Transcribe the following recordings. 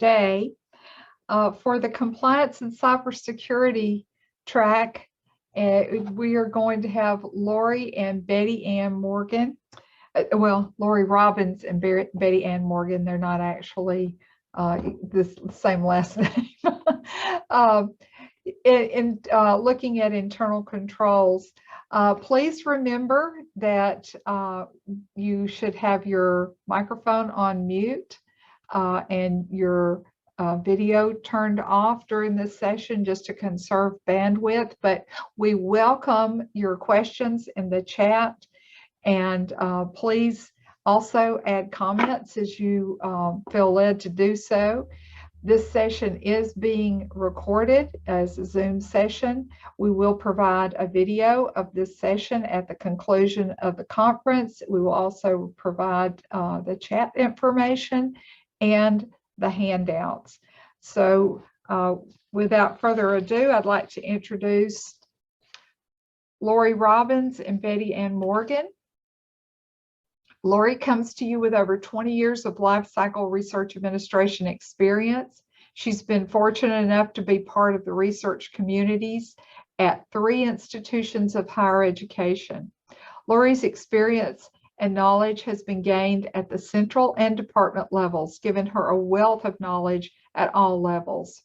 day. For the compliance and cybersecurity track, we are going to have Lorrie and Betty Ann Morgan. Well, Lorrie Robbins and Betty Ann Morgan, they're not actually the same last name. Looking at internal controls, please remember that you should have your microphone on mute and your video turned off during this session just to conserve bandwidth, but we welcome your questions in the chat, and please also add comments as you feel led to do so. This session is being recorded as a Zoom session. We will provide a video of this session at the conclusion of the conference. We will also provide the chat information and the handouts. So without further ado, I'd like to introduce Lorrie Robbins and Betty Ann Morgan. Lorrie comes to you with over 20 years of life cycle research administration experience. She's been fortunate enough to be part of the research communities at 3 institutions of higher education. Lorrie's experience and knowledge has been gained at the central and department levels, giving her a wealth of knowledge at all levels.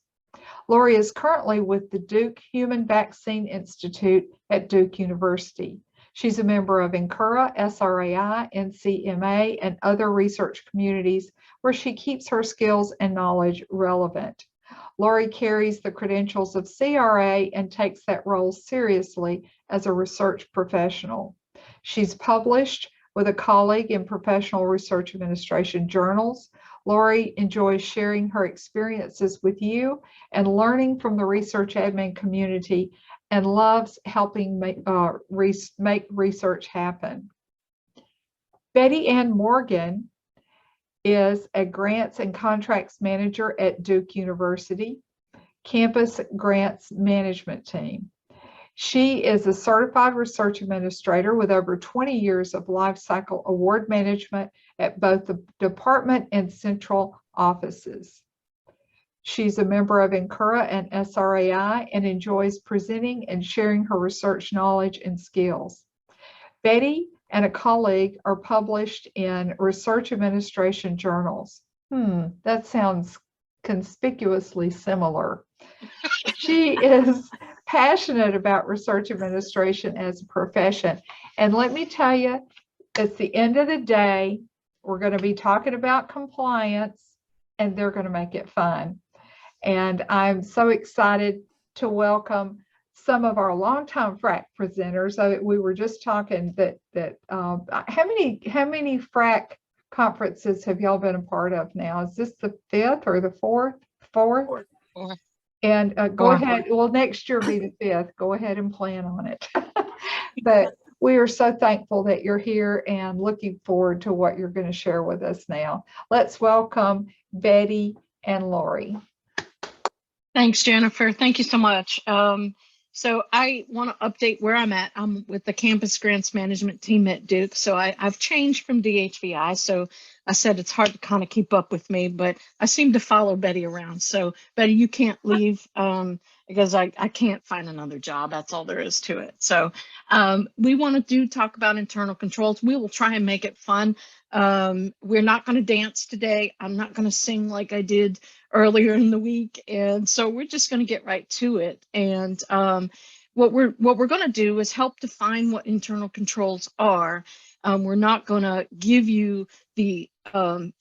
Lorrie is currently with the Duke Human Vaccine Institute at Duke University. She's a member of NCURA, SRAI, NCMA, and other research communities where she keeps her skills and knowledge relevant. Lorrie carries the credentials of CRA and takes that role seriously as a research professional. She's published with a colleague in professional research administration journals. Lorrie enjoys sharing her experiences with you and learning from the research admin community, and loves helping make research happen. Betty Ann Morgan is a grants and contracts manager at Duke University, campus grants management team. She is a certified research administrator with over 20 years of life cycle award management at both the department and central offices. She's a member of NCURA and SRAI and enjoys presenting and sharing her research knowledge and skills. Betty and a colleague are published in research administration journals. That sounds conspicuously similar. She is passionate about research administration as a profession. And let me tell you, at the end of the day, we're going to be talking about compliance, and they're going to make it fun. And I'm so excited to welcome some of our longtime FRAC presenters. We were just talking that how many FRAC conferences have y'all been a part of now? Is this the 5th or the 4th? Fourth. And go ahead. Well, next year be the 5th. Go ahead and plan on it. But we are so thankful that you're here and looking forward to what you're going to share with us now. Let's welcome Betty and Lorrie. Thanks, Jennifer. Thank you so much. So I want to update where I'm at. I'm with the campus grants management team at Duke. So I've changed from DHVI. So I said it's hard to kind of keep up with me, but I seem to follow Betty around. So Betty, you can't leave because I can't find another job. That's all there is to it. So we want to talk about internal controls. We will try and make it fun. We're not going to dance today. I'm not going to sing like I did earlier in the week. And so we're just going to get right to it. And what we're going to do is help define what internal controls are. We're not going to give you the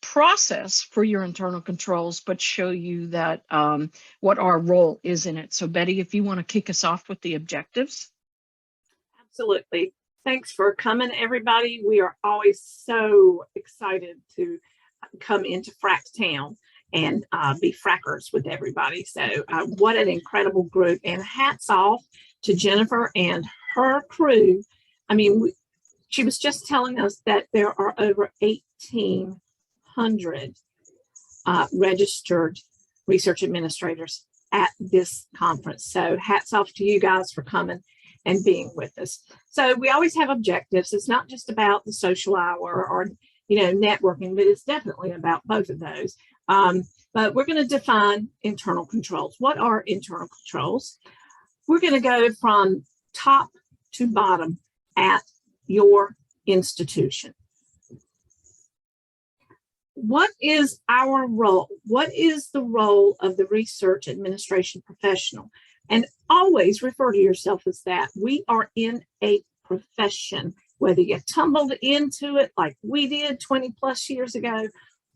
process for your internal controls, but show you that what our role is in it. So Betty, if you want to kick us off with the objectives. Absolutely. Thanks for coming, everybody. We are always so excited to come into Fracktown and be frackers with everybody. So what an incredible group, and hats off to Jennifer and her crew. I mean, she was just telling us that there are over 1,800 registered research administrators at this conference. So hats off to you guys for coming and being with us. So we always have objectives. It's not just about the social hour or networking, but it's definitely about both of those. but we're going to define internal controls. What are internal controls? We're going to go from top to bottom at your institution. What is our role? What is the role of the research administration professional? And always refer to yourself as that. We are in a profession, whether you tumbled into it like we did 20 plus years ago,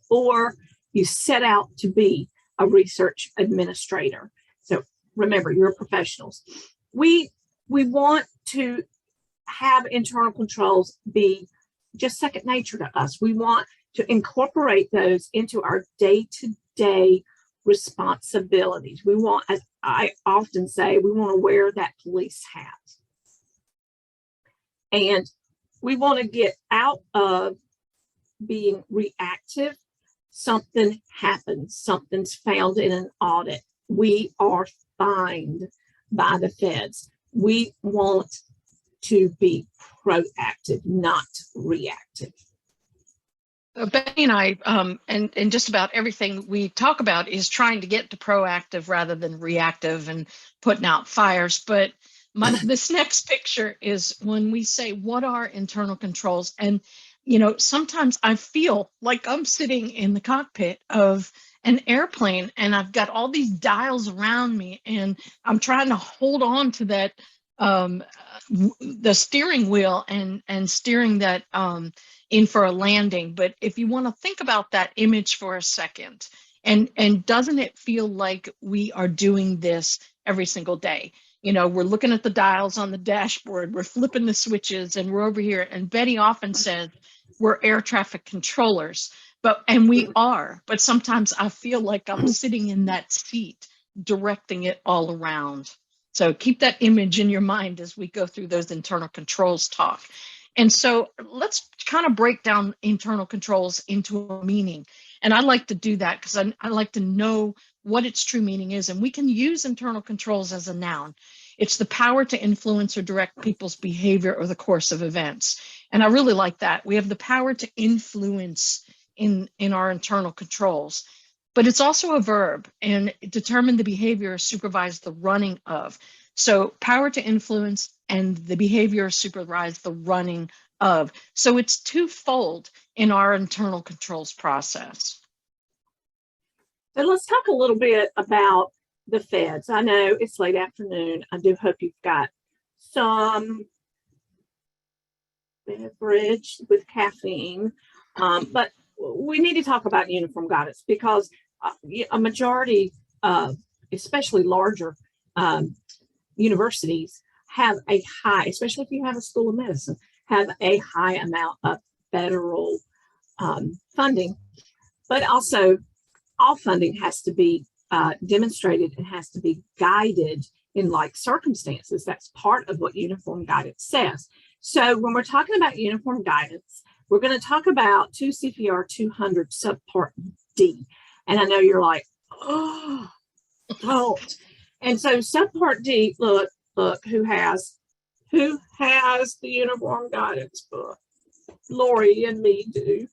or you set out to be a research administrator. So remember, you're professionals. We want to have internal controls be just second nature to us. We want to incorporate those into our day-to-day responsibilities. We want, as I often say, we want to wear that police hat. And we want to get out of being reactive. Something happens, something's found in an audit. We are fined by the feds. We want to be proactive, not reactive. Betty and I, and just about everything we talk about is trying to get to proactive rather than reactive and putting out fires. But this next picture is when we say, what are internal controls? And, you know, sometimes I feel like I'm sitting in the cockpit of an airplane and I've got all these dials around me and I'm trying to hold on to that, the steering wheel and steering that, in for a landing. But if you want to think about that image for a second, and doesn't it feel like we are doing this every single day? You know, we're looking at the dials on the dashboard, we're flipping the switches, and we're over here. And Betty often said we're air traffic controllers, and we are, but sometimes I feel like I'm sitting in that seat directing it all around. So keep that image in your mind as we go through those internal controls talk. And so let's kind of break down internal controls into a meaning. And I like to do that because I like to know what its true meaning is. And we can use internal controls as a noun. It's the power to influence or direct people's behavior or the course of events. And I really like that. We have the power to influence in our internal controls. But it's also a verb, and determine the behavior or supervise the running of. So power to influence and the behavior supervise the running of. So it's twofold in our internal controls process. So let's talk a little bit about the feds. I know it's late afternoon. I do hope you've got some beverage with caffeine, but we need to talk about uniform guidance because a majority of, especially larger universities, have a high, especially if you have a school of medicine, have a high amount of federal funding, but also all funding has to be demonstrated and has to be guided in like circumstances. That's part of what uniform guidance says. So when we're talking about uniform guidance, we're going to talk about 2 CFR 200 subpart D. And I know you're like, oh, don't. And so subpart D, look, who has the uniform guidance book? Lorrie and me do.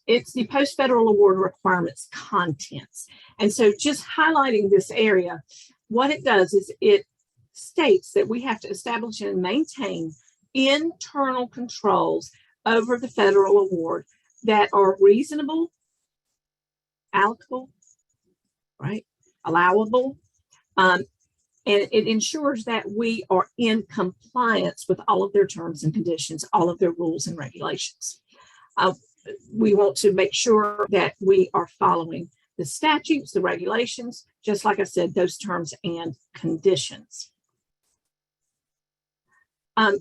It's the post-federal award requirements contents. And so just highlighting this area, what it does is it states that we have to establish and maintain internal controls over the federal award that are reasonable, allocable, right, allowable, and it ensures that we are in compliance with all of their terms and conditions, all of their rules and regulations. We want to make sure that we are following the statutes, the regulations, just like I said, those terms and conditions.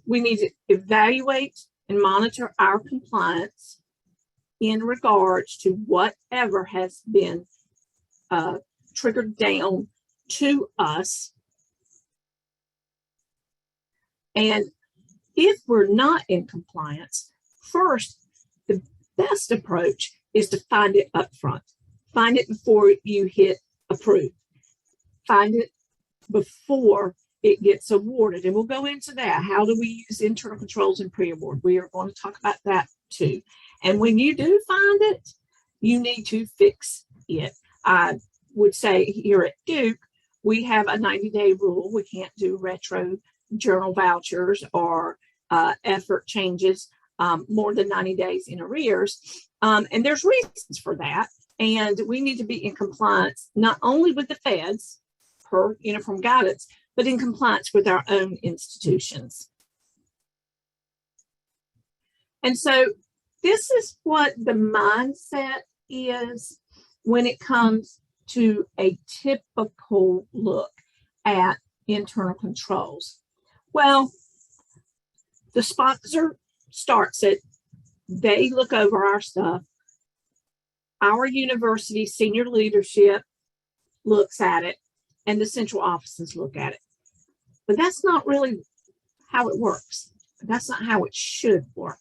We need to evaluate and monitor our compliance in regards to whatever has been triggered down to us. And if we're not in compliance, first, the best approach is to find it up front. Find it before you hit approve. Find it before it gets awarded. And we'll go into that. How do we use internal controls in PreAward? We are going to talk about that too. And when you do find it, you need to fix it. would say here at Duke, we have a 90-day rule. We can't do retro journal vouchers or effort changes more than 90 days in arrears. And there's reasons for that. And we need to be in compliance, not only with the feds per uniform guidance, but in compliance with our own institutions. And so this is what the mindset is when it comes to a typical look at internal controls. Well, the sponsor starts it. They look over our stuff. Our university senior leadership looks at it, and the central offices look at it. But that's not really how it works. That's not how it should work.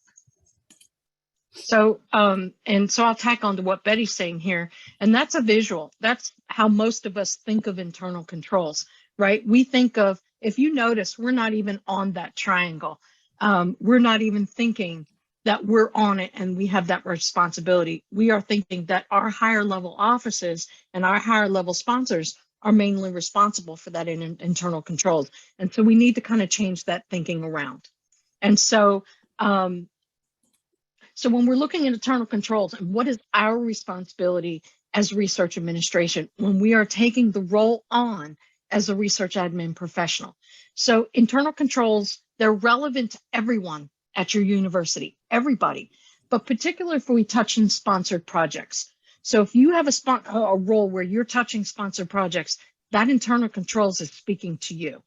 So, and so I'll tack on to what Betty's saying here, and that's a visual. That's how most of us think of internal controls, right? We think of, if you notice, we're not even on that triangle. We're not even thinking that we're on it and we have that responsibility. We are thinking that our higher level offices and our higher level sponsors are mainly responsible for that in internal controls. And so we need to kind of change that thinking around. And so, so when we're looking at internal controls and what is our responsibility as research administration, when we are taking the role on as a research admin professional. So internal controls, they're relevant to everyone at your university, everybody, but particularly if we touch in sponsored projects. So if you have a role where you're touching sponsored projects, that internal controls is speaking to you.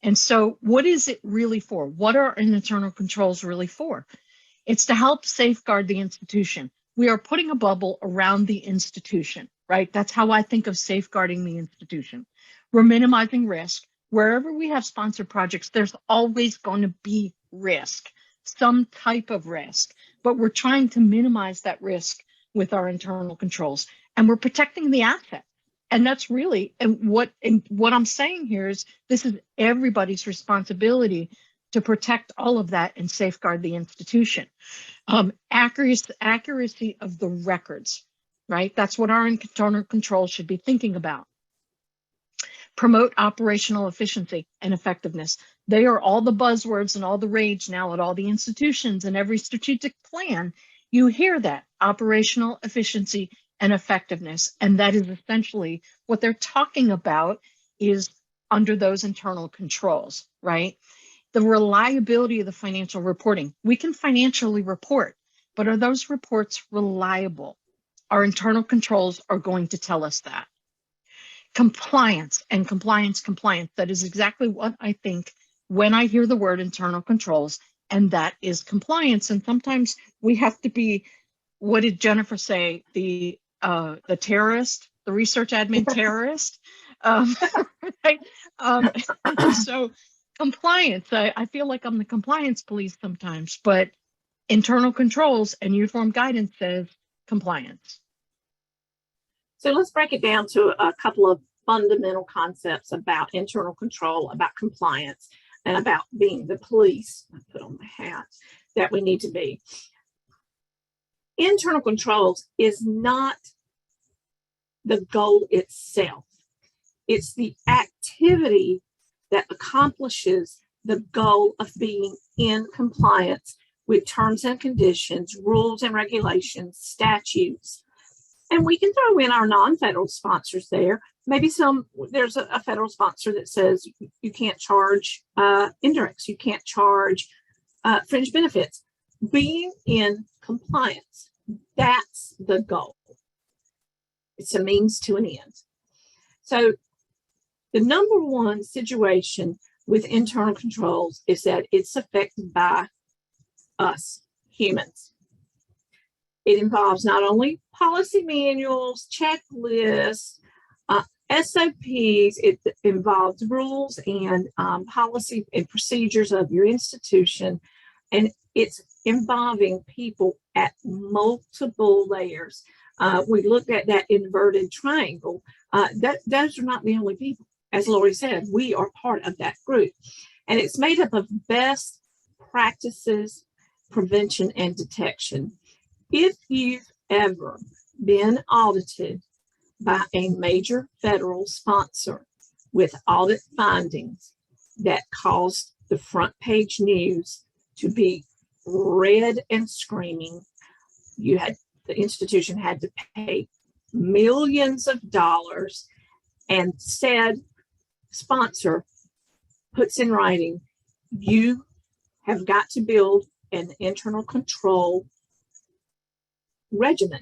And so what is it really for? What are internal controls really for? It's to help safeguard the institution. We are putting a bubble around the institution, right? That's how I think of safeguarding the institution. We're minimizing risk. Wherever we have sponsored projects, there's always going to be risk, some type of risk, but we're trying to minimize that risk with our internal controls, and we're protecting the asset. And that's really, and what I'm saying here is this is everybody's responsibility to protect all of that and safeguard the institution. Accuracy of the records, right? That's what our internal control should be thinking about. Promote operational efficiency and effectiveness. They are all the buzzwords and all the rage now at all the institutions and every strategic plan. You hear that, operational efficiency and effectiveness. And that is essentially what they're talking about is under those internal controls, right? The reliability of the financial reporting. We can financially report, but are those reports reliable? Our internal controls are going to tell us that. Compliance and compliance. That is exactly what I think when I hear the word internal controls, and that is compliance. And sometimes we have to be, what did Jennifer say? The terrorist, the research admin terrorist, right? So compliance, I feel like I'm the compliance police sometimes, but internal controls and uniform guidance says compliance. So let's break it down to a couple of fundamental concepts about internal control, about compliance, and about being the police, I put on my hat, that we need to be. Internal controls is not the goal itself. It's the activity that accomplishes the goal of being in compliance with terms and conditions, rules and regulations, statutes. And we can throw in our non-federal sponsors there. Maybe there's a federal sponsor that says you can't charge indirects, you can't charge fringe benefits. Being in compliance, that's the goal. It's a means to an end. So the number one situation with internal controls is that it's affected by us, humans. It involves not only policy manuals, checklists, SOPs, it involves rules and policy and procedures of your institution, and it's involving people at multiple layers. We looked at that inverted triangle. Those are not the only people. As Lorrie said, we are part of that group. And it's made up of best practices, prevention, and detection. If you've ever been audited by a major federal sponsor with audit findings that caused the front page news to be red and screaming. The institution had to pay millions of dollars, and said sponsor puts in writing, you have got to build an internal control regimen,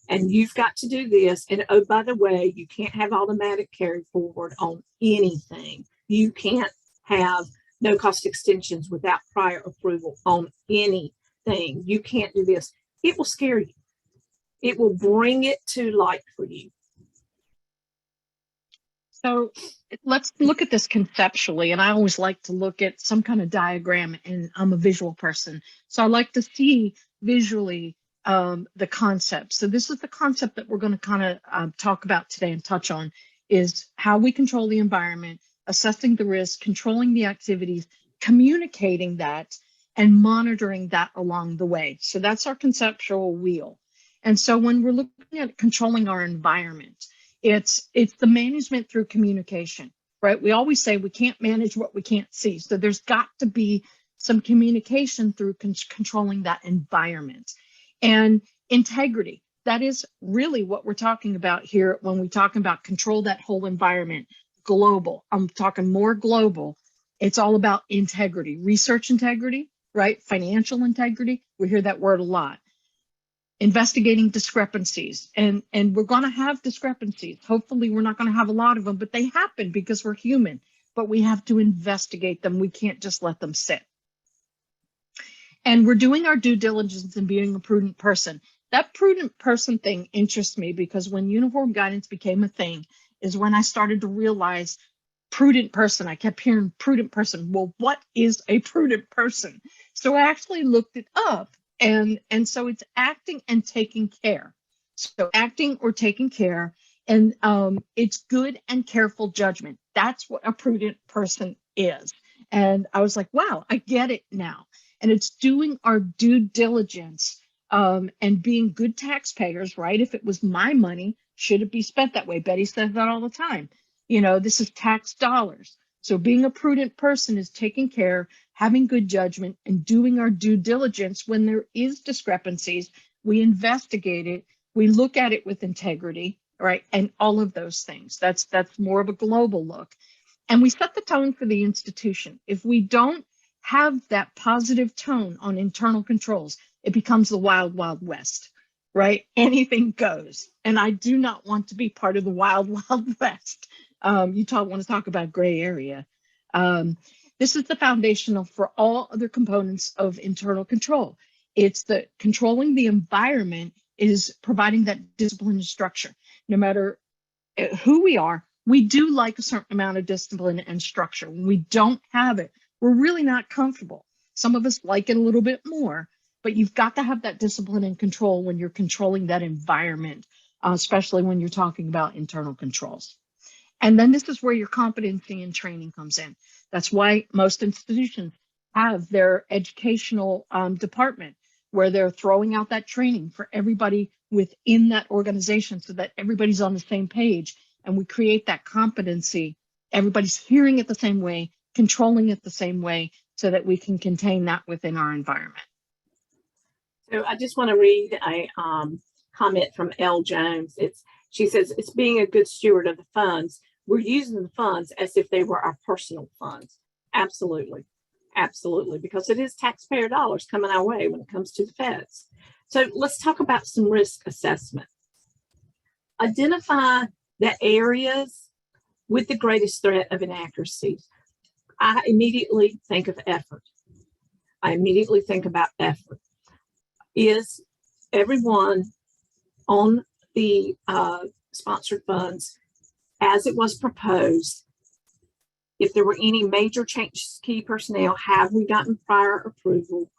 and you've got to do this. And oh, by the way, you can't have automatic carry forward on anything. You can't have no cost extensions without prior approval on anything. You can't do this. It will scare you. It will bring it to light for you. So let's look at this conceptually. And I always like to look at some kind of diagram, and I'm a visual person. So I like to see visually the concept. So this is the concept that we're going to kind of talk about today and touch on, is how we control the environment, assessing the risk, controlling the activities, communicating that, and monitoring that along the way. So that's our conceptual wheel. And so when we're looking at controlling our environment, it's the management through communication, right? We always say we can't manage what we can't see. So there's got to be some communication through controlling that environment. And integrity, that is really what we're talking about here when we talk about control that whole environment. Global, I'm talking more global. It's all about integrity, research integrity, right? Financial integrity, we hear that word a lot. Investigating discrepancies, and we're going to have discrepancies. Hopefully we're not going to have a lot of them, but they happen because we're human, but we have to investigate them. We can't just let them sit. And we're doing our due diligence and being a prudent person. That prudent person thing interests me, because when uniform guidance became a thing is when I started to realize prudent person. I kept hearing prudent person. Well, what is a prudent person? So I actually looked it up. And so it's acting and taking care. So acting or taking care, and it's good and careful judgment. That's what a prudent person is. And I was like, wow, I get it now. And it's doing our due diligence and being good taxpayers, right? If it was my money, should it be spent that way? Betty says that all the time. You know, this is tax dollars. So being a prudent person is taking care, having good judgment, and doing our due diligence when there is discrepancies. We investigate it, we look at it with integrity, right? And all of those things. That's more of a global look. And we set the tone for the institution. If we don't have that positive tone on internal controls, it becomes the wild, wild west, right? Anything goes. And I do not want to be part of the wild, wild west. Want to talk about gray area. This is the foundational for all other components of internal control. It's the controlling the environment is providing that discipline and structure. No matter who we are, we do like a certain amount of discipline and structure. When we don't have it, we're really not comfortable. Some of us like it a little bit more, but you've got to have that discipline and control when you're controlling that environment, especially when you're talking about internal controls. And then this is where your competency and training comes in. That's why most institutions have their educational department where they're throwing out that training for everybody within that organization so that everybody's on the same page and we create that competency. Everybody's hearing it the same way, controlling it the same way so that we can contain that within our environment. So I just want to read a comment from Elle Jones. She says, it's being a good steward of the funds. We're using the funds as if they were our personal funds. Absolutely. Absolutely. Because it is taxpayer dollars coming our way when it comes to the feds. So let's talk about some risk assessment. Identify the areas with the greatest threat of inaccuracies. I immediately think of effort. I immediately think about effort. Is everyone on the sponsored funds as it was proposed? If there were any major changes to key personnel, have we gotten prior approval?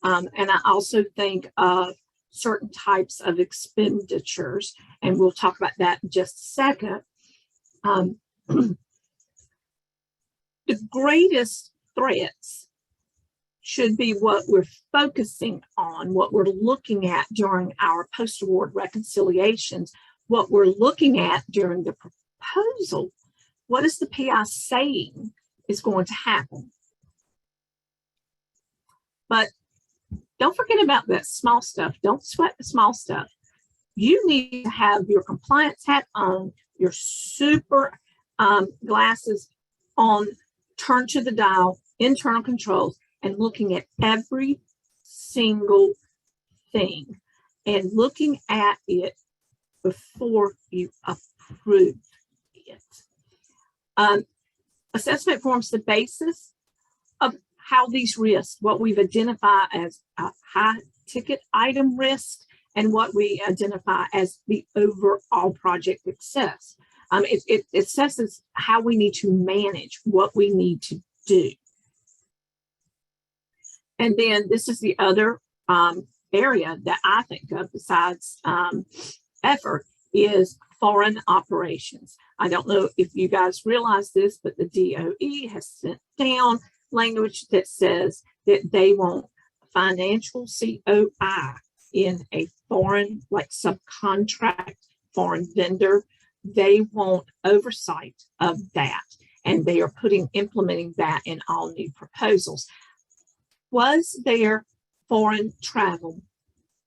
And I also think of certain types of expenditures, and we'll talk about that in just a second. The greatest threats should be what we're focusing on, what we're looking at during our post-award reconciliations. what we're looking at during the proposal, what is the PI saying is going to happen? But don't forget about that small stuff. Don't sweat the small stuff. You need to have your compliance hat on, your super glasses on, turn to the dial, internal controls, and looking at every single thing and looking at it before you approve it. Assessment forms the basis of how these risks, what we've identified as a high ticket item risk and what we identify as the overall project success. It assesses how we need to manage what we need to do. And then this is the other area that I think of besides effort is foreign operations. I don't know if you guys realize this, but the DOE has sent down language that says that they want financial COI in a foreign, like subcontract foreign vendor. They want oversight of that, and they are implementing that in all new proposals. Was there foreign travel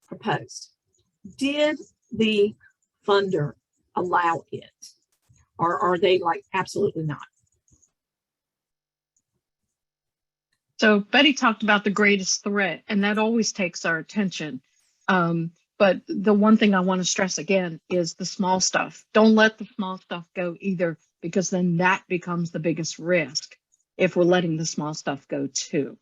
proposed? Did the funder allow it? Or are they like, absolutely not? So Betty talked about the greatest threat, and that always takes our attention. But the one thing I want to stress again is the small stuff. Don't let the small stuff go either, because then that becomes the biggest risk if we're letting the small stuff go too.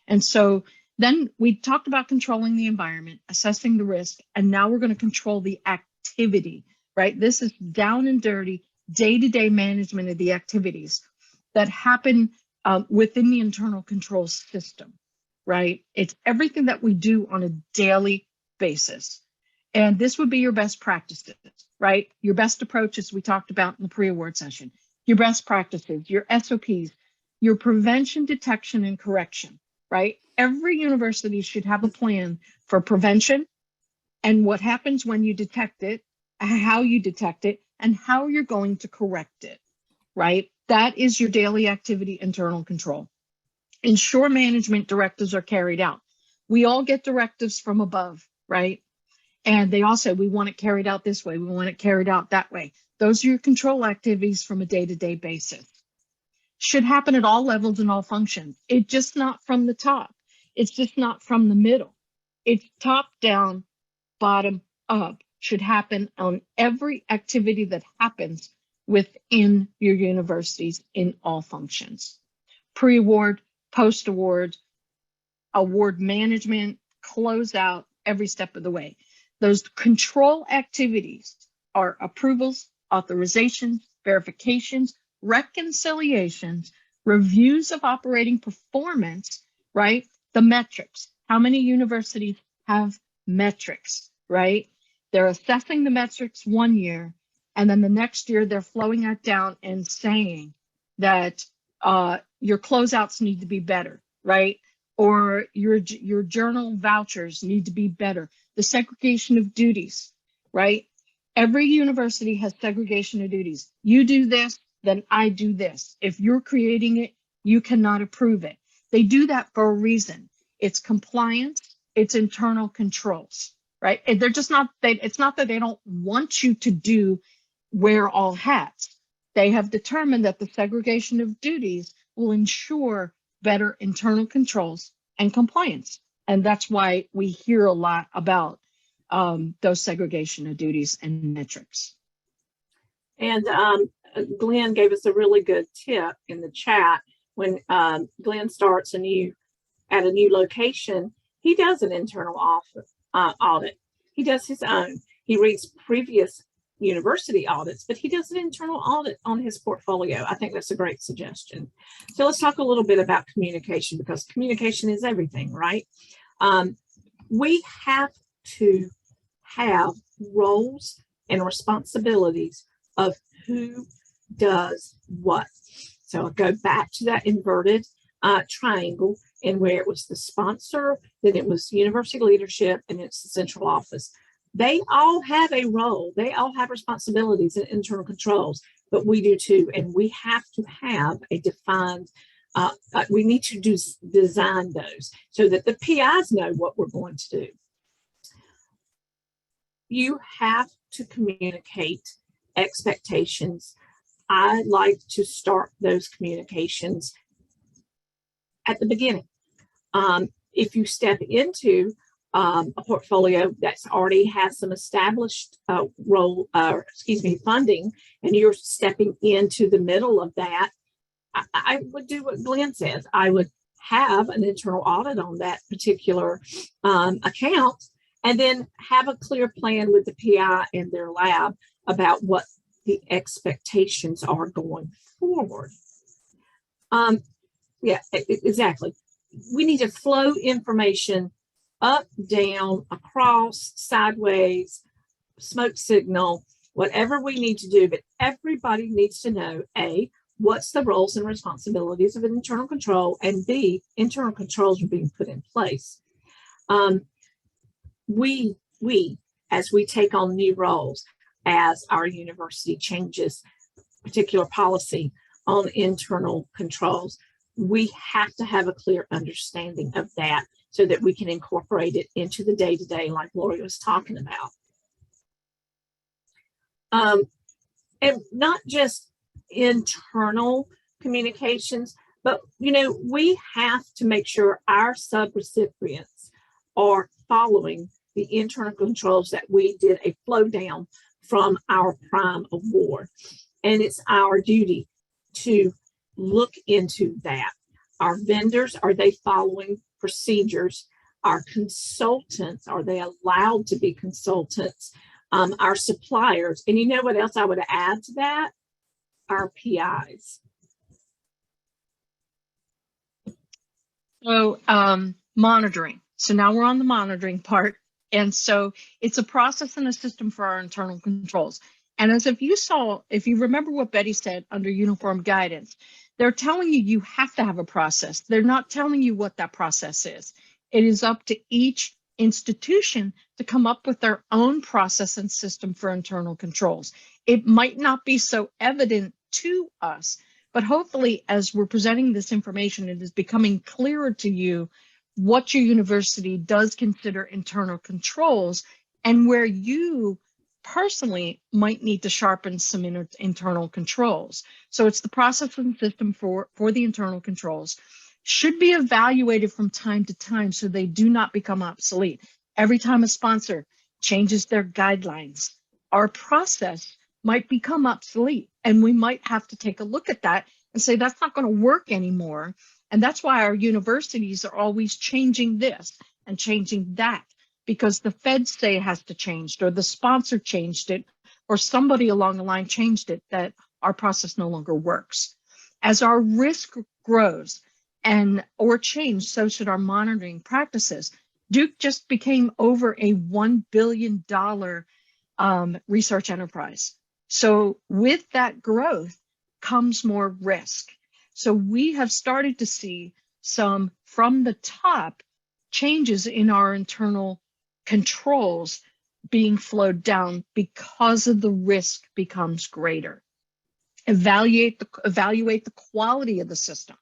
And so then we talked about controlling the environment, assessing the risk, and now we're going to control the activity, right? This is down and dirty, day-to-day management of the activities that happen within the internal control system, right? It's everything that we do on a daily basis. And this would be your best practices, right? Your best approaches we talked about in the pre-award session, your best practices, your SOPs, your prevention, detection, and correction, right? Every university should have a plan for prevention and what happens when you detect it, how you detect it, and how you're going to correct it, right? That is your daily activity internal control. Ensure management directives are carried out. We all get directives from above, right? And they all say, we want it carried out this way. We want it carried out that way. Those are your control activities from a day-to-day basis. Should happen at all levels and all functions. It's just not from the top. It's just not from the middle. It's top down, bottom up. Should happen on every activity that happens within your universities in all functions. Pre-award, post-award, award management, close out, every step of the way. Those control activities are approvals, authorizations, verifications, reconciliations, reviews of operating performance, right? The metrics. How many universities have metrics, right? They're assessing the metrics 1 year, and then the next year they're flowing that down and saying that your closeouts need to be better, right? Or your journal vouchers need to be better. The segregation of duties, right? Every university has segregation of duties. You do this, then I do this. If you're creating it, you cannot approve it. They do that for a reason. It's compliance, it's internal controls, right? And they're just not, it's not that they don't want you to wear all hats. They have determined that the segregation of duties will ensure better internal controls and compliance. And that's why we hear a lot about those segregation of duties and metrics. And Glenn gave us a really good tip in the chat. When Glenn starts at a new location, he does an internal audit. He does his own. He reads previous university audits, but he does an internal audit on his portfolio. I think that's a great suggestion. So let's talk a little bit about communication, because communication is everything, right? We have to have roles and responsibilities of who does what. So I'll go back to that inverted triangle, and where it was the sponsor, then it was university leadership, and it's the central office. They all have a role. They all have responsibilities and internal controls, but we do too. And we have to have a defined, we need to design those so that the PIs know what we're going to do. You have to communicate expectations. I like to start those communications at the beginning. If you step into a portfolio that's already has some established funding, and you're stepping into the middle of that, I would do what Glenn says. I would have an internal audit on that particular account, and then have a clear plan with the PI and their lab about what the expectations are going forward. Yeah, exactly. We need to flow information up, down, across, sideways, smoke signal, whatever we need to do, but everybody needs to know, A, what's the roles and responsibilities of an internal control, and B, internal controls are being put in place. We, as we take on new roles, as our university changes particular policy on internal controls, we have to have a clear understanding of that so that we can incorporate it into the day-to-day like Lorrie was talking about. And not just internal communications, but we have to make sure our sub-recipients are following the internal controls that we did a flow down from our prime award. And it's our duty to look into that. Our vendors, are they following procedures? Our consultants, are they allowed to be consultants? Our suppliers, and you know what else I would add to that? Our PIs. So monitoring. So now we're on the monitoring part. And so it's a process and a system for our internal controls. And as if you remember what Betty said under uniform guidance, they're telling you have to have a process. They're not telling you what that process is. It is up to each institution to come up with their own process and system for internal controls. It might not be so evident to us, but hopefully as we're presenting this information, it is becoming clearer to you what your university does consider internal controls and where you personally might need to sharpen some internal controls. So it's the process and system for the internal controls should be evaluated from time to time so they do not become obsolete. Every time a sponsor changes their guidelines, our process might become obsolete, and we might have to take a look at that and say that's not going to work anymore. And that's why our universities are always changing this and changing that, because the feds say it has to change, or the sponsor changed it, or somebody along the line changed it, that our process no longer works. As our risk grows or change, so should our monitoring practices. Duke just became over a $1 billion research enterprise. So with that growth comes more risk. So we have started to see some from the top changes in our internal controls being flowed down because of the risk becomes greater. Evaluate the quality of the system,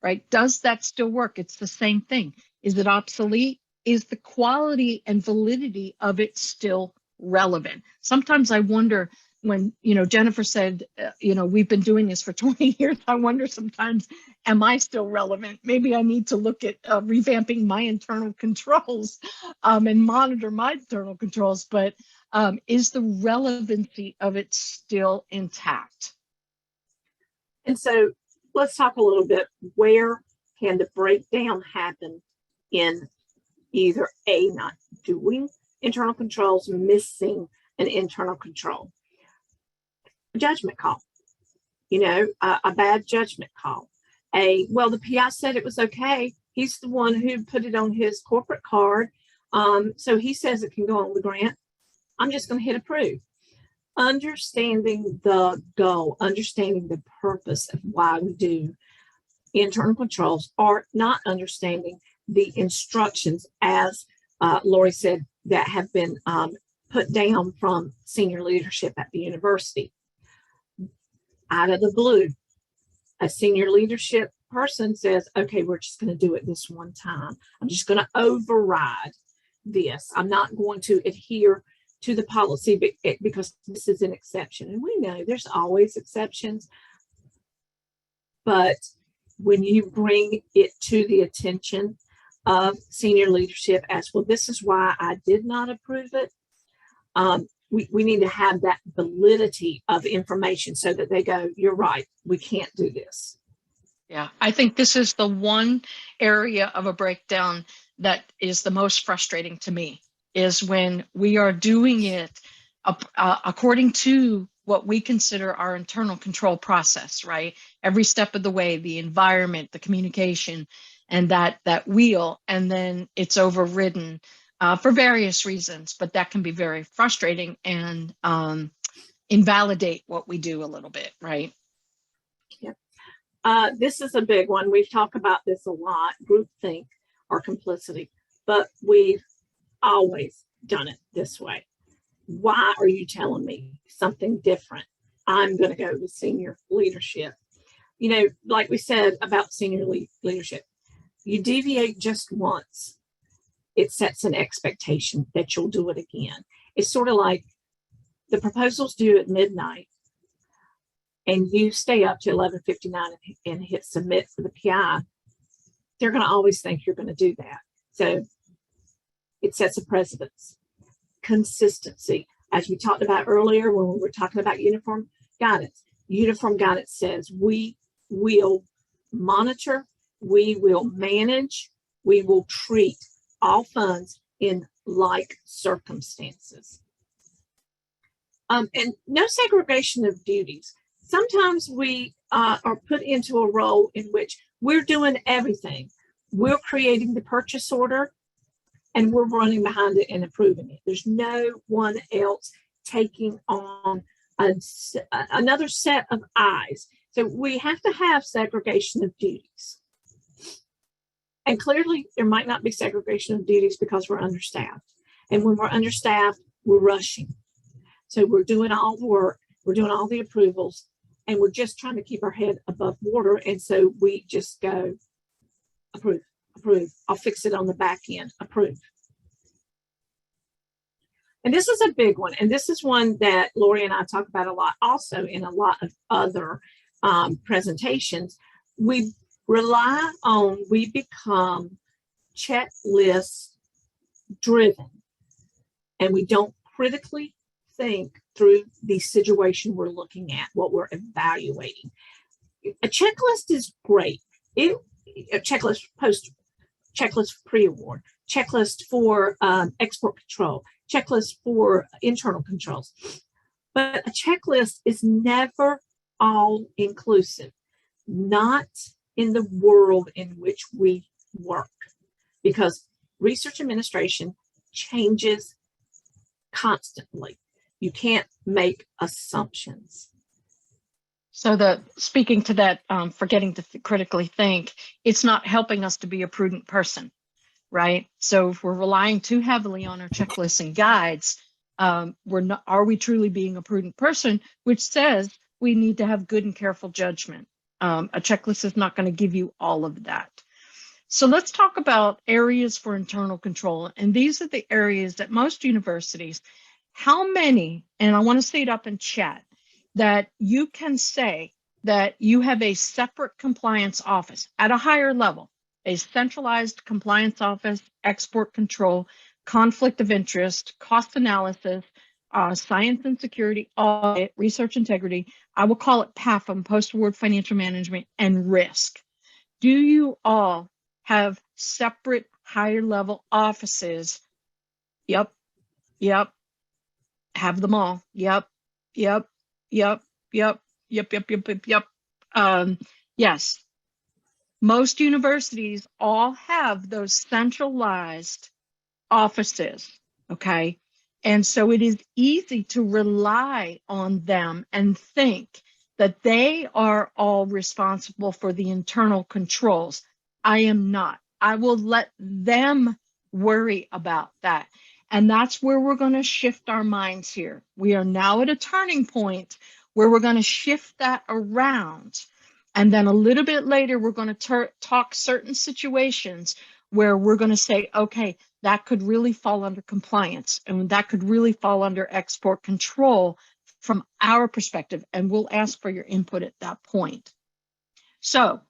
right? Does that still work? It's the same thing. Is it obsolete? Is the quality and validity of it still relevant? Sometimes I wonder when, Jennifer said, we've been doing this for 20 years. I wonder sometimes, am I still relevant? Maybe I need to look at revamping my internal controls and monitor my internal controls, but is the relevancy of it still intact? And so let's talk a little bit, where can the breakdown happen in either A, not doing internal controls, missing an internal control? A judgment call, a bad judgment call. Well, the PI said it was okay. He's the one who put it on his corporate card. So he says it can go on the grant. I'm just going to hit approve. Understanding the goal, understanding the purpose of why we do internal controls, or not understanding the instructions, as Lorrie said, that have been put down from senior leadership at the university. Out of the blue, a senior leadership person says, okay, we're just going to do it this one time. I'm just going to override this. I'm not going to adhere to the policy because this is an exception. And we know there's always exceptions. But when you bring it to the attention of senior leadership as, well, this is why I did not approve it, we need to have that validity of information so that they go, you're right, we can't do this. Yeah, I think this is the one area of a breakdown that is the most frustrating to me, is when we are doing it according to what we consider our internal control process, right? Every step of the way, the environment, the communication, and that wheel, and then it's overridden for various reasons, but that can be very frustrating and invalidate what we do a little bit, right? Yep. This is a big one. We've talked about this a lot, groupthink or complicity, but we've always done it this way. Why are you telling me something different? I'm going to go with senior leadership. You know, like we said about senior leadership, you deviate just once, it sets an expectation that you'll do it again. It's sort of like the proposal's due at midnight and you stay up to 11:59 and hit submit for the PI. They're going to always think you're going to do that. So it sets a precedence. Consistency, as we talked about earlier when we were talking about uniform guidance. Uniform guidance says we will monitor, we will manage, we will treat all funds in like circumstances. And no segregation of duties. Sometimes we are put into a role in which we're doing everything. We're creating the purchase order and we're running behind it and approving it. There's no one else taking on another set of eyes. So we have to have segregation of duties. And clearly there might not be segregation of duties because we're understaffed. And when we're understaffed, we're rushing. So we're doing all the work, we're doing all the approvals, and we're just trying to keep our head above water. And so we just go, approve, approve. I'll fix it on the back end, approve. And this is a big one. And this is one that Lorrie and I talk about a lot, also in a lot of other presentations. We rely on, we become checklist driven, and we don't critically think through the situation we're looking at, what we're evaluating. A checklist is great. A checklist post, checklist for PreAward, checklist for export control, checklist for internal controls. But a checklist is never all inclusive, not in the world in which we work, because research administration changes constantly. You can't make assumptions. So speaking to that, forgetting to critically think, it's not helping us to be a prudent person, right? So if we're relying too heavily on our checklists and guides, are we truly being a prudent person, which says we need to have good and careful judgment. A checklist is not going to give you all of that. So let's talk about areas for internal control. And these are the areas that most universities, how many, and I want to say it up in chat, that you can say that you have a separate compliance office at a higher level, a centralized compliance office, export control, conflict of interest, cost analysis, science and security, audit, research integrity. I will call it PAFM, post-award financial management, and risk. Do you all have separate higher level offices? Yep. Have them all. Yep. Yes. Most universities all have those centralized offices, okay? And so it is easy to rely on them and think that they are all responsible for the internal controls. I am not. I will let them worry about that. And that's where we're going to shift our minds here. We are now at a turning point where we're going to shift that around. And then a little bit later, we're going to talk certain situations where we're going to say, okay, that could really fall under compliance, and that could really fall under export control from our perspective. And we'll ask for your input at that point. So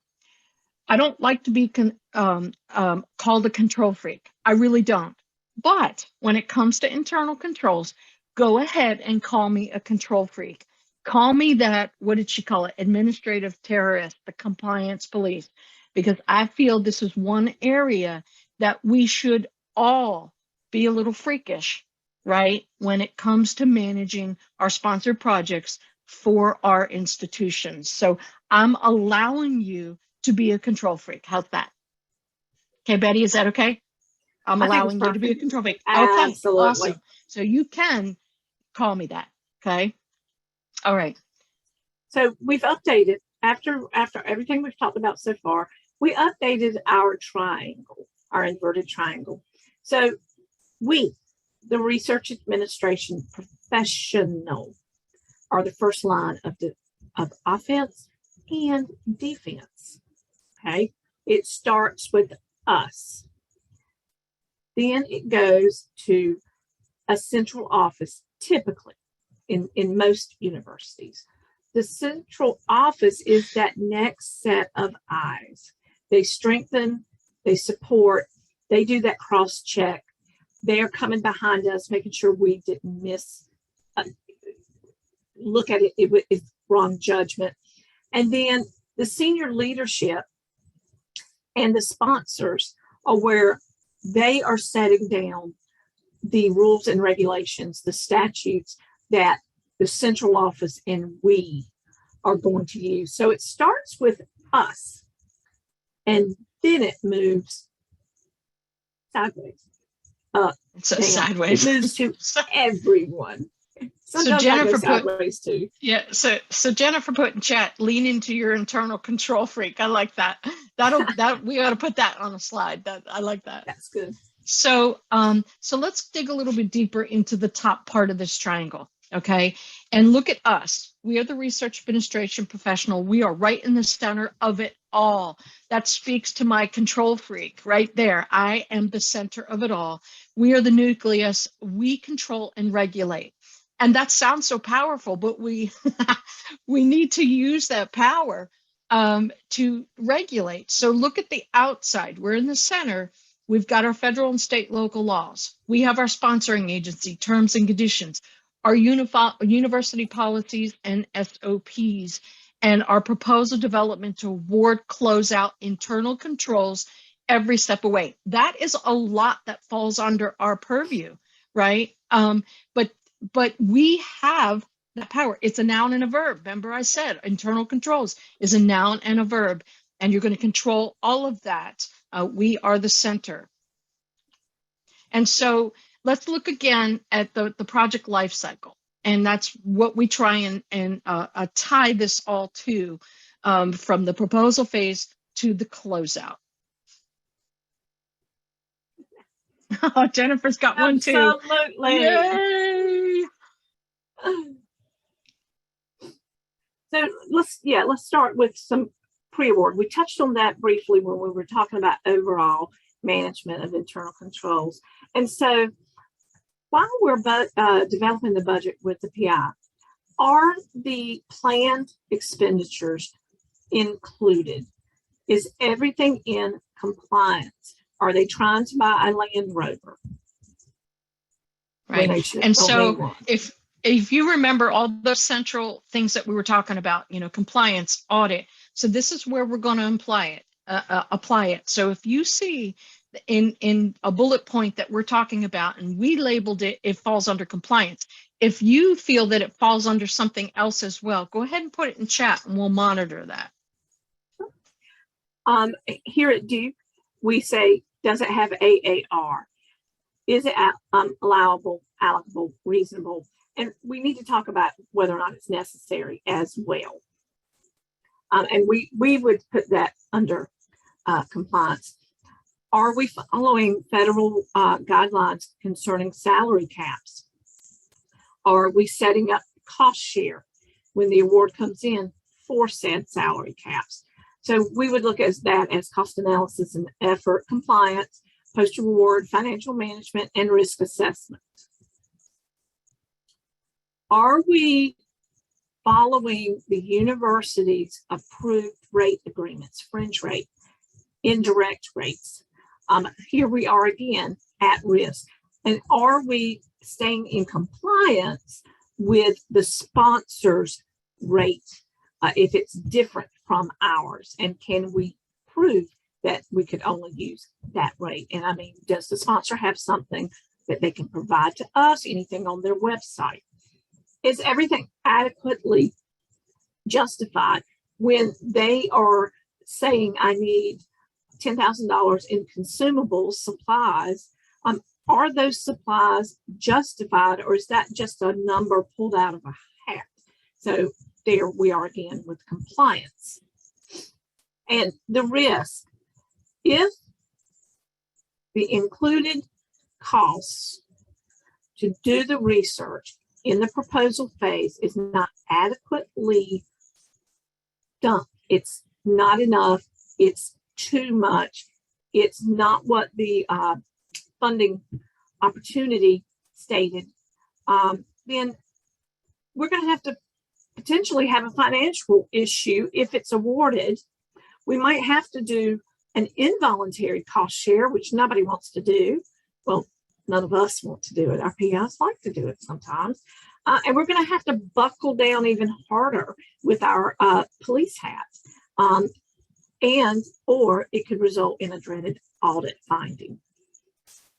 I don't like to be called a control freak. I really don't. But when it comes to internal controls, go ahead and call me a control freak. Call me that, what did she call it? Administrative terrorist, the compliance police, because I feel this is one area that we should all be a little freakish, right? When it comes to managing our sponsored projects for our institutions. So I'm allowing you to be a control freak. How's that? Okay, Betty, is that okay? I'm allowing you to be a control freak. Okay, Absolutely. awesome. So you can call me that, okay? All right. So we've updated, after everything we've talked about so far, we updated our triangle, our inverted triangle. So we, the research administration professional, are the first line of offense and defense. Okay, it starts with us. Then it goes to a central office, typically in most universities. The central office is that next set of eyes. They strengthen, they support, they do that cross check. They are coming behind us, making sure we didn't look at it with wrong judgment. And then the senior leadership and the sponsors are where they are setting down the rules and regulations, the statutes that the central office and we are going to use. So it starts with us, and then it moves sideways. So Down. sideways. It moves to everyone. Sometimes Jennifer sideways too. Yeah. So Jennifer put in chat, lean into your internal control freak. I like that. We ought to put that on a slide. I like that. That's good. So let's dig a little bit deeper into the top part of this triangle. Okay. And look at us. We are the research administration professional. We are right in the center of it all. That speaks to my control freak right there. I am the center of it all. We are the nucleus. We control and regulate. And that sounds so powerful, but we need to use that power to regulate. So look at the outside. We're in the center. We've got our federal and state local laws. We have our sponsoring agency, terms and conditions, our university policies and SOPs, and our proposal development to award closeout internal controls every step away. That is a lot that falls under our purview, right? But we have that power. It's a noun and a verb. Remember I said internal controls is a noun and a verb, and you're going to control all of that. We are the center. And so let's look again at the project life cycle. And that's what we try and tie this all to, from the proposal phase to the closeout. Oh, Jennifer's got one too. Absolutely. Yay! So let's start with some PreAward. We touched on that briefly when we were talking about overall management of internal controls. And so while we're developing the budget with the PI, are the planned expenditures included? Is everything in compliance? Are they trying to buy a Land Rover? Right. And so if you remember all those central things that we were talking about, compliance, audit. So this is where we're going to apply it. So if you see in a bullet point that we're talking about and we labeled it falls under compliance. If you feel that it falls under something else as well, go ahead and put it in chat and we'll monitor that. Here at Duke, we say, does it have AAR? Is it allowable, allocable, reasonable? And we need to talk about whether or not it's necessary as well. And we would put that under compliance. Are we following federal guidelines concerning salary caps? Are we setting up cost share when the award comes in for said salary caps? So we would look at that as cost analysis and effort, compliance, post-award, financial management, and risk assessment. Are we following the university's approved rate agreements, fringe rate, indirect rates? Here we are again at risk. And are we staying in compliance with the sponsor's rate if it's different from ours? And can we prove that we could only use that rate? And I mean, does the sponsor have something that they can provide to us, anything on their website? Is everything adequately justified when they are saying, I need $10,000 in consumables, supplies? Are those supplies justified, or is that just a number pulled out of a hat? So there we are again with compliance. And the risk, if the included costs to do the research in the proposal phase is not adequately done, it's not enough, it's too much, it's not what the funding opportunity stated, then we're going to have to potentially have a financial issue if it's awarded. We might have to do an involuntary cost share, which nobody wants to do. Well, none of us want to do it. Our PIs like to do it sometimes. And we're going to have to buckle down even harder with our police hats. Or it could result in a dreaded audit finding.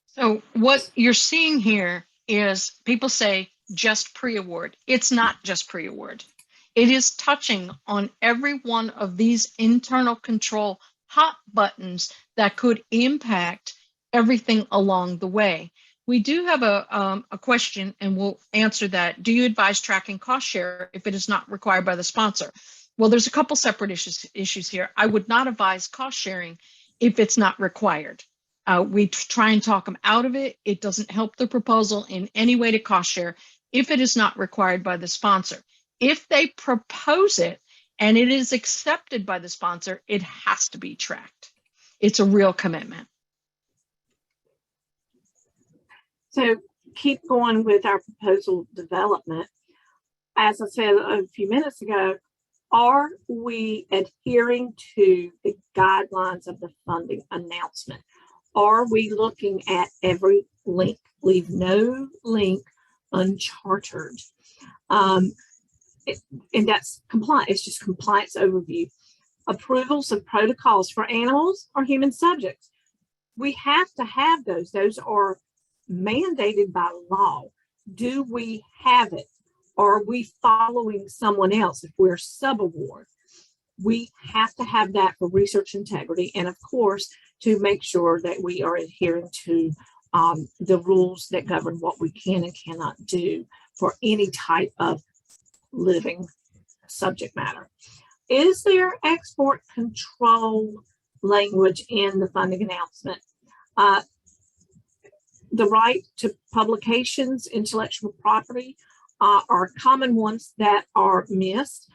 So what you're seeing here is people say just pre-award. It's not just pre-award. It is touching on every one of these internal control hot buttons that could impact everything along the way. We do have a question, and we'll answer that. Do you advise tracking cost share if it is not required by the sponsor? Well, there's a couple separate issues here. I would not advise cost sharing if it's not required. We try and talk them out of it. It doesn't help the proposal in any way to cost share if it is not required by the sponsor. If they propose it and it is accepted by the sponsor, it has to be tracked. It's a real commitment. So keep going with our proposal development. As I said a few minutes ago, are we adhering to the guidelines of the funding announcement? Are we looking at every link? Leave no link unchartered. And that's compliance. It's just compliance overview. Approvals of protocols for animals or human subjects. We have to have those. Those are mandated by law. Do we have it? Are we following someone else if we're subaward? We have to have that for research integrity, and of course, to make sure that we are adhering to the rules that govern what we can and cannot do for any type of living subject matter. Is there export control language in the funding announcement? The right to publications, intellectual property are common ones that are missed.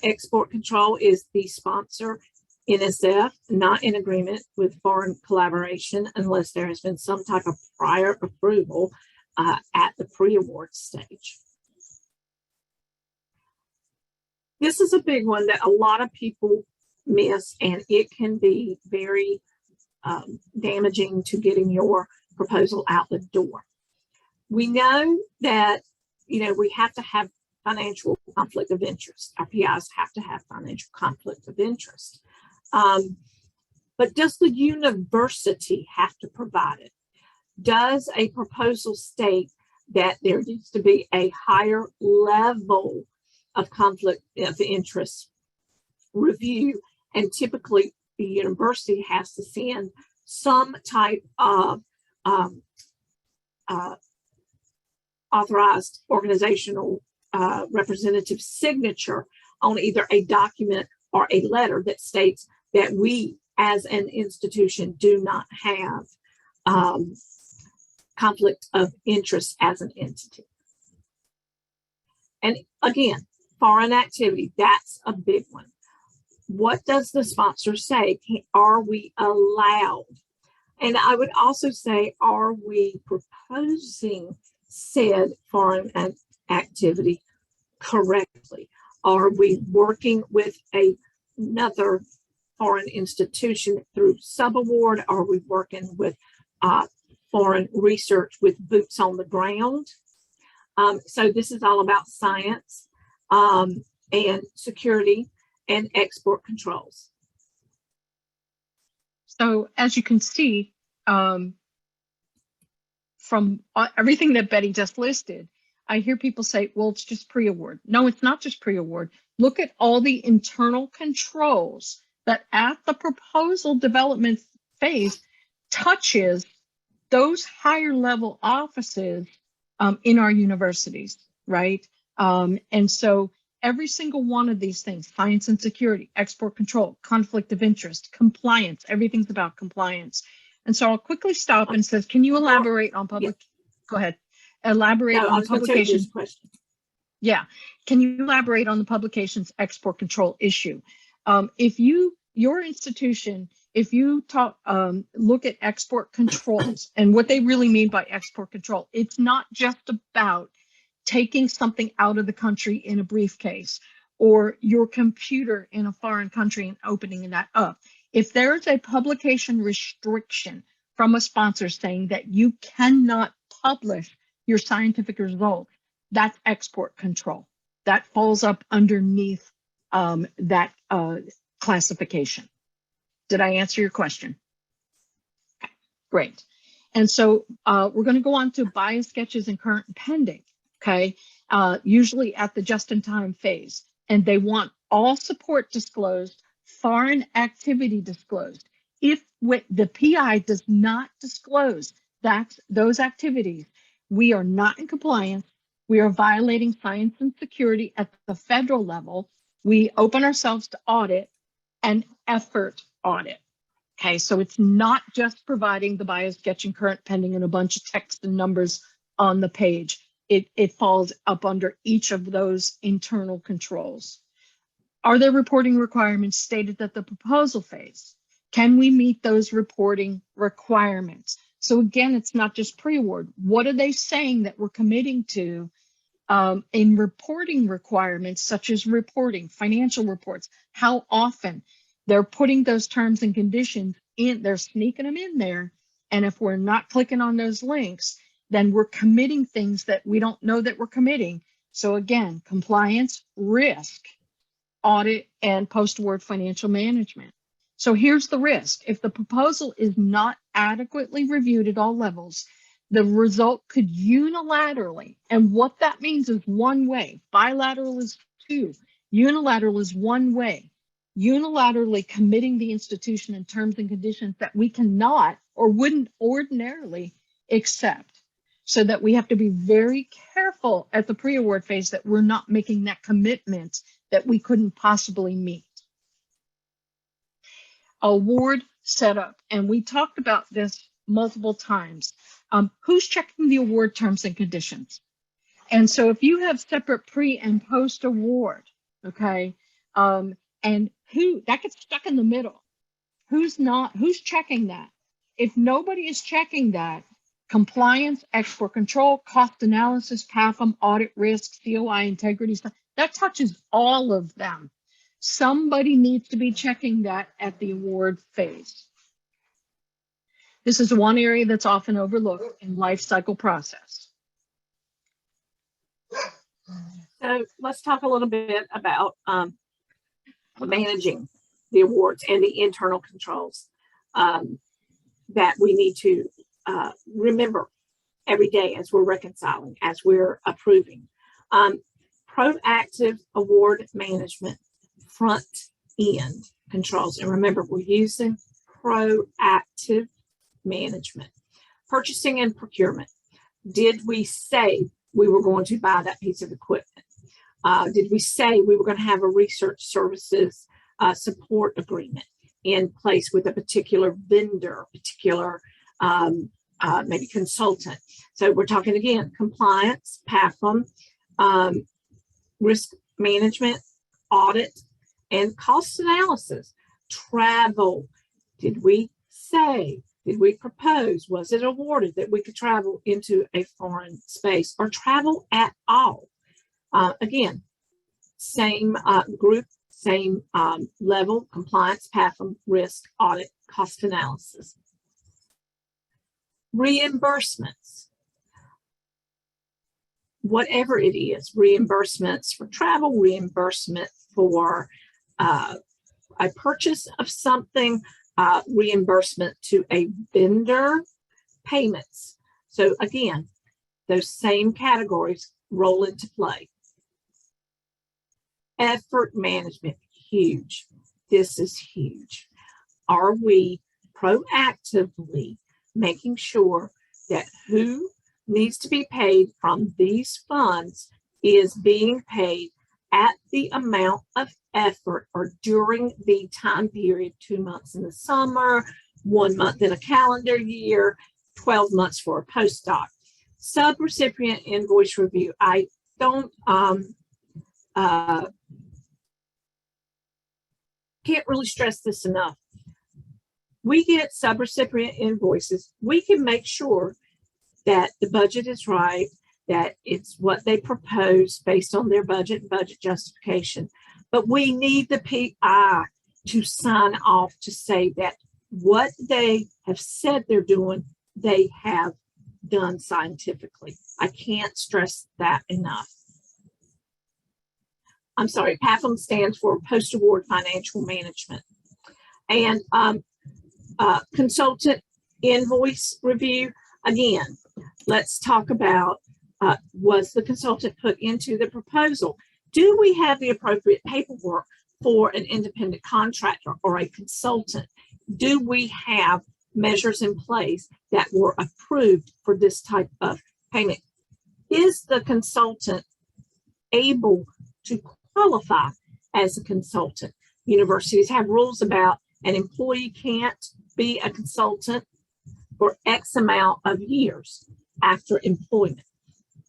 Export control is the sponsor, NSF, not in agreement with foreign collaboration unless there has been some type of prior approval at the pre-award stage. This is a big one that a lot of people miss, and it can be very damaging to getting your proposal out the door. We know that, we have to have financial conflict of interest. Our PIs have to have financial conflict of interest. But does the university have to provide it? Does a proposal state that there needs to be a higher level of conflict of interest review? And typically the university has to send some type of authorized organizational representative signature on either a document or a letter that states that we as an institution do not have conflict of interest as an entity. And again, foreign activity, that's a big one. What does the sponsor say? Are we allowed? And I would also say, are we proposing said foreign activity correctly? Are we working with another foreign institution through subaward? Are we working with foreign research with boots on the ground? So this is all about science and security and export controls. So as you can see, from everything that Betty just listed, I hear people say, well, it's just pre-award. No, it's not just pre-award. Look at all the internal controls that at the proposal development phase touches those higher level offices in our universities, right? And so every single one of these things, science and security, export control, conflict of interest, compliance, everything's about compliance. And so I'll quickly stop and says, can you elaborate on public? Yeah. Go ahead. Elaborate on publications. Yeah. Can you elaborate on the publications export control issue? If your institution, if you talk, look at export controls and what they really mean by export control, it's not just about taking something out of the country in a briefcase or your computer in a foreign country and opening that up. If there is a publication restriction from a sponsor saying that you cannot publish your scientific results, that's export control. That falls up underneath that classification. Did I answer your question? Okay, great. And so we're going to go on to bias sketches and current and pending, okay? Usually at the just-in-time phase. And they want all support disclosed, foreign activity disclosed. If the PI does not disclose those activities, we are not in compliance. We are violating science and security at the federal level. We open ourselves to audit and effort audit. Okay, so it's not just providing the bias sketch and current pending and a bunch of text and numbers on the page. It falls up under each of those internal controls. Are there reporting requirements stated at the proposal phase? Can we meet those reporting requirements? So again, it's not just pre-award. What are they saying that we're committing to in reporting requirements, such as reporting, financial reports, how often? They're putting those terms and conditions in, they're sneaking them in there. And if we're not clicking on those links, then we're committing things that we don't know that we're committing. So again, compliance, risk, audit, and post-award financial management. So here's the risk. If the proposal is not adequately reviewed at all levels, the result could unilaterally, and what that means is one way, bilateral is two, unilateral is one way, unilaterally committing the institution in terms and conditions that we cannot or wouldn't ordinarily accept. So that we have to be very careful at the pre-award phase that we're not making that commitment that we couldn't possibly meet. Award setup, and we talked about this multiple times. Who's checking the award terms and conditions? And so if you have separate pre and post award, okay, and who that gets stuck in the middle, who's checking that? If nobody is checking that, compliance, export control, cost analysis, PAFM, audit risk, COI integrity, that touches all of them. Somebody needs to be checking that at the award phase. This is one area that's often overlooked in life cycle process. So let's talk a little bit about managing the awards and the internal controls that we need to remember every day as we're reconciling, as we're approving. Proactive award management, front end controls. And remember, we're using proactive management. Purchasing and procurement. Did we say we were going to buy that piece of equipment? Did we say we were going to have a research services support agreement? in place with a particular vendor, particular maybe consultant. So we're talking again, compliance, PAFM, risk management, audit, and cost analysis. Travel, did we say, did we propose, was it awarded that we could travel into a foreign space or travel at all? Again, same group, same level, compliance, PAFM, risk, audit, cost analysis. Reimbursements. Whatever it is, reimbursements for travel, reimbursement for a purchase of something, reimbursement to a vendor, payments. So again, those same categories roll into play. Effort management, huge. This is huge. Are we proactively making sure that who needs to be paid from these funds is being paid at the amount of effort or during the time period, 2 months in the summer, 1 month in a calendar year, 12 months for a postdoc. Subrecipient invoice review. I don't can't really stress this enough. We get subrecipient invoices. We can make sure that the budget is right, that it's what they propose based on their budget and budget justification. But we need the PI to sign off to say that what they have said they're doing, they have done scientifically. I can't stress that enough. I'm sorry, PAFM stands for Post-Award Financial Management. And consultant invoice review, again, let's talk about was the consultant put into the proposal? Do we have the appropriate paperwork for an independent contractor or a consultant? Do we have measures in place that were approved for this type of payment? Is the consultant able to qualify as a consultant? Universities have rules about an employee can't be a consultant for X amount of years after employment.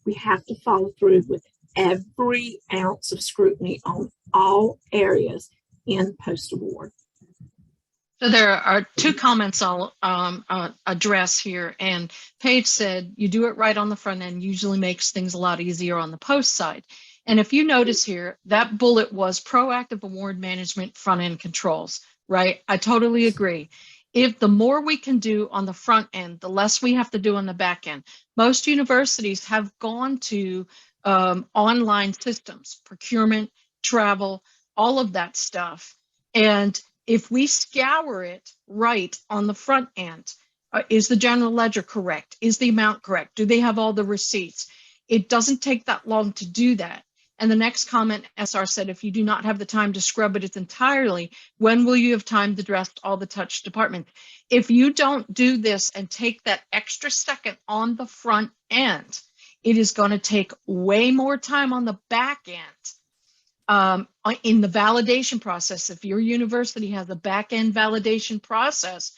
We have to follow through with every ounce of scrutiny on all areas in post-award. So there are two comments I'll address here. And Paige said, you do it right on the front end, usually makes things a lot easier on the post side. And if you notice here, that bullet was proactive award management front end controls, right? I totally agree. If the more we can do on the front end, the less we have to do on the back end. Most universities have gone to online systems, procurement, travel, all of that stuff. And if we scour it right on the front end, is the general ledger correct? Is the amount correct? Do they have all the receipts? It doesn't take that long to do that. And the next comment, SR said, if you do not have the time to scrub it entirely, when will you have time to address all the touch departments? If you don't do this and take that extra second on the front end, it is going to take way more time on the back end. In the validation process, if your university has a back end validation process,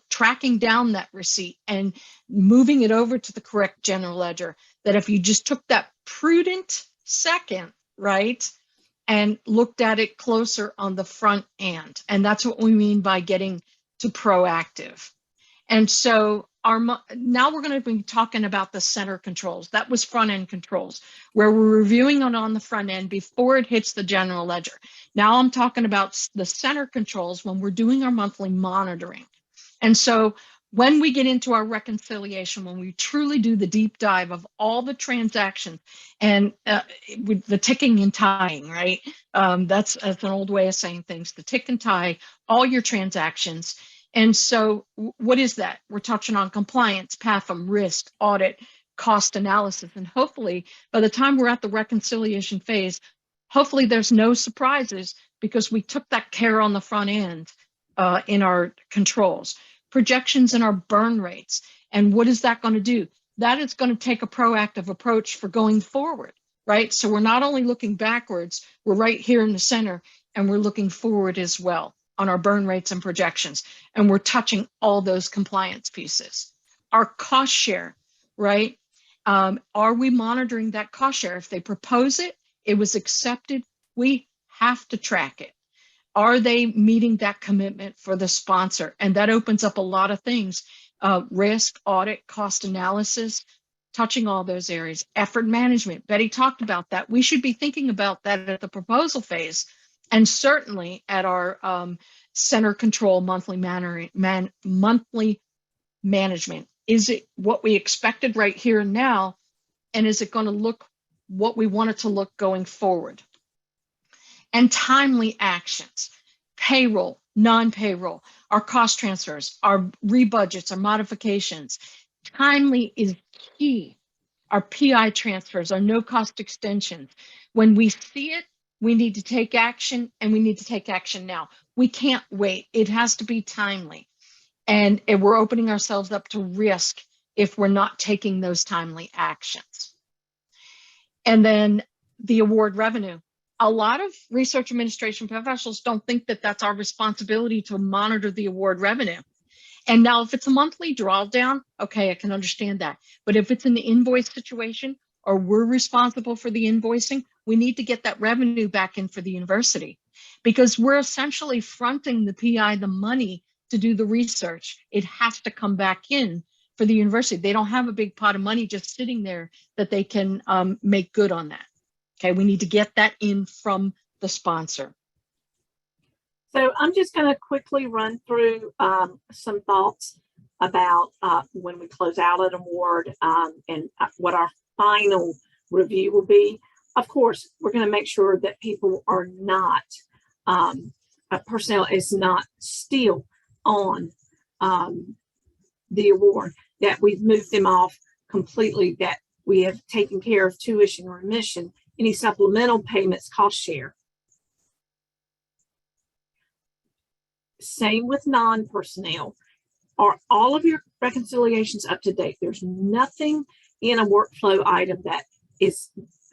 tracking down that receipt and moving it over to the correct general ledger, that if you just took that prudent second, right, and looked at it closer on the front end. And that's what we mean by getting to proactive. And so now we're going to be talking about the center controls. That was front end controls, where we're reviewing it on the front end before it hits the general ledger. Now I'm talking about the center controls when we're doing our monthly monitoring. And so when we get into our reconciliation, when we truly do the deep dive of all the transactions and with the ticking and tying, right? That's an old way of saying things, the tick and tie, all your transactions. And so what is that? We're touching on compliance, PAFM, risk, audit, cost analysis. And hopefully by the time we're at the reconciliation phase, hopefully there's no surprises because we took that care on the front end in our controls. Projections in our burn rates. And what is that going to do? That is going to take a proactive approach for going forward, right? So we're not only looking backwards, we're right here in the center and we're looking forward as well. on our burn rates and projections, and we're touching all those compliance pieces. Our cost share, right? Are we monitoring that cost share? If they propose it, it was accepted, we have to track it. Are they meeting that commitment for the sponsor? And that opens up a lot of things, risk, audit, cost analysis, touching all those areas. Effort management, Betty talked about that. We should be thinking about that at the proposal phase, and certainly at our center control monthly management. Is it what we expected right here and now? And is it going to look what we want it to look going forward? And timely actions, payroll, non-payroll, our cost transfers, our rebudgets, our modifications. Timely is key. Our PI transfers, our no-cost extensions. When we see it, we need to take action, and we need to take action now. We can't wait. It has to be timely. And we're opening ourselves up to risk if we're not taking those timely actions. And then the award revenue. A lot of research administration professionals don't think that that's our responsibility to monitor the award revenue. And now if it's a monthly drawdown, okay, I can understand that. But if it's an invoice situation, or we're responsible for the invoicing, we need to get that revenue back in for the university, because we're essentially fronting the PI the money to do the research. It has to come back in for the university. They don't have a big pot of money just sitting there that they can make good on that. Okay, we need to get that in from the sponsor. So I'm just going to quickly run through some thoughts about when we close out an award and what our final review will be. Of course, we're going to make sure that people are not, personnel is not still on the award, that we've moved them off completely, that we have taken care of tuition remission, any supplemental payments, cost share. Same with non-personnel. Are all of your reconciliations up to date? There's nothing in a workflow item that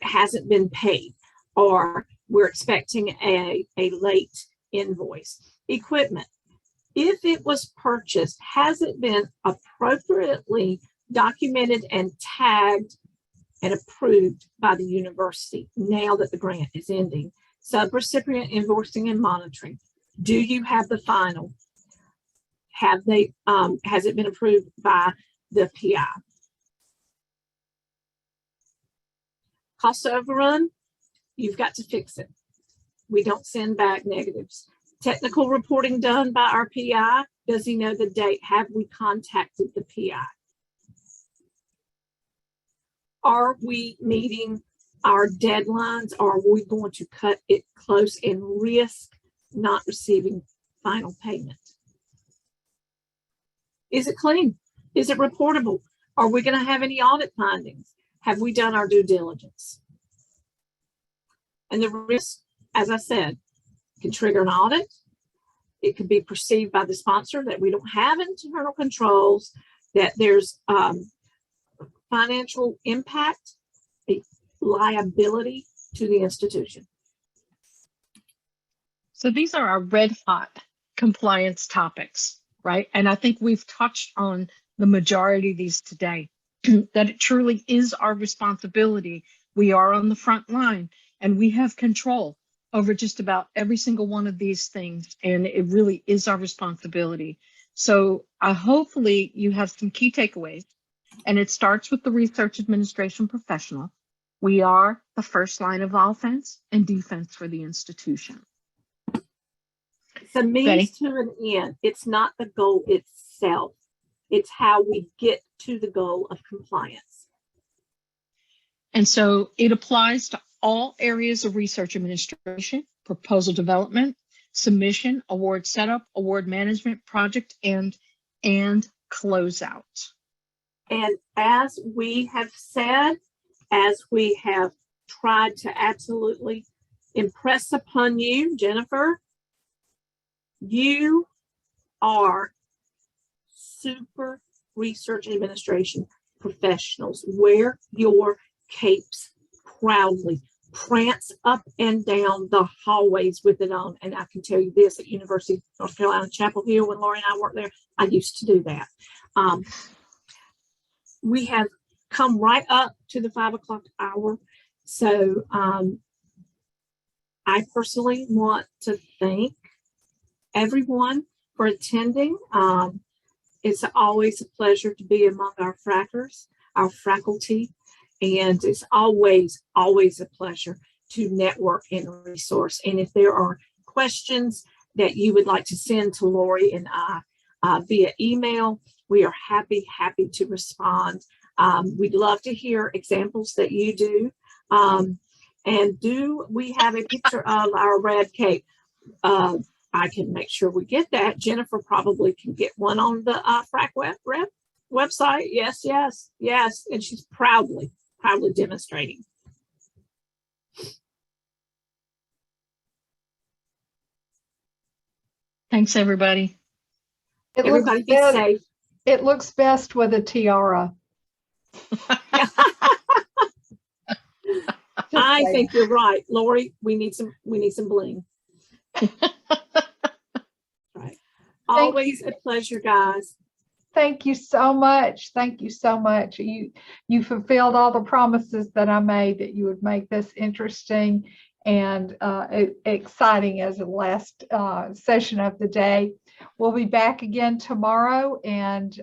hasn't been paid, or we're expecting a late invoice. Equipment, if it was purchased, has it been appropriately documented and tagged and approved by the university now that the grant is ending? Subrecipient invoicing and monitoring. Do you have the final? Have they, has it been approved by the PI? Cost overrun, you've got to fix it. We don't send back negatives. Technical reporting done by our PI. Does he know the date? Have we contacted the PI? Are we meeting our deadlines? Or are we going to cut it close and risk not receiving final payment? Is it clean? Is it reportable? Are we going to have any audit findings? Have we done our due diligence? And the risk, as I said, can trigger an audit. It could be perceived by the sponsor that we don't have internal controls, that there's financial impact, a liability to the institution. So these are our red hot compliance topics, right? And I think we've touched on the majority of these today, that it truly is our responsibility. We are on the front line and we have control over just about every single one of these things. And it really is our responsibility. So hopefully you have some key takeaways, and it starts with the research administration professional. We are the first line of offense and defense for the institution. It's a means to an end. It's not the goal itself. It's how we get to the goal of compliance. And so it applies to all areas of research administration, proposal development, submission, award setup, award management, project end, and closeout. And as we have said, as we have tried to absolutely impress upon you, Jennifer, you are super research administration professionals. Wear your capes proudly. prance up and down the hallways with it on. And I can tell you this, at University of North Carolina, Chapel Hill, when Lorrie and I worked there, I used to do that. We have come right up to the 5 o'clock hour. So I personally want to thank everyone for attending. It's always a pleasure to be among our frackers, our faculty, and it's always, always a pleasure to network and resource. And if there are questions that you would like to send to Lorrie and I via email, we are happy to respond. We'd love to hear examples that you do. And do we have a picture of our rad cape? I can make sure we get that. Jennifer probably can get one on the Frack website. Yes. And she's proudly demonstrating. Thanks, everybody. Everybody be safe. It looks best with a tiara. I think you're right, Lorrie. We need some bling. Right. Always a pleasure, guys. Thank you so much. Thank you so much. You fulfilled all the promises that I made that you would make this interesting and exciting as the last session of the day. We'll be back again tomorrow, and